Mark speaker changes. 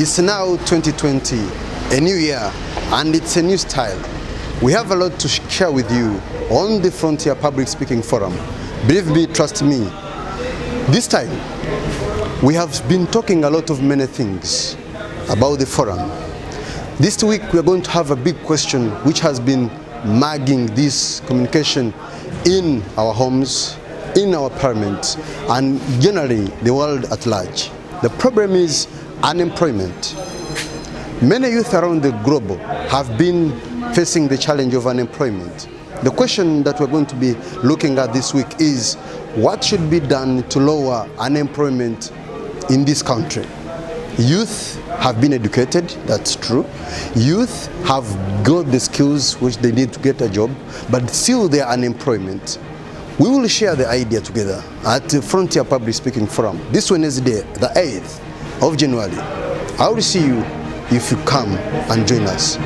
Speaker 1: It's now 2020, a new year, and it's a new style. We have a lot to share with you on the Frontier Public Speaking Forum. Believe me, trust me. This time, we have been talking a lot of many things about the forum. This week, we are going to have a big question which has been magging this communication in our homes, in our parliament, and generally the world at large. The problem is unemployment. Many youth around the globe have been facing the challenge of unemployment. The question that we're going to be looking at this week is what should be done to lower unemployment in this country? Youth have been educated, that's true. Youth have got the skills which they need to get a job, but still they are unemployment. We will share the idea together at the Frontier Public Speaking Forum this Wednesday, the 8th of January. I will see you if you come and join us.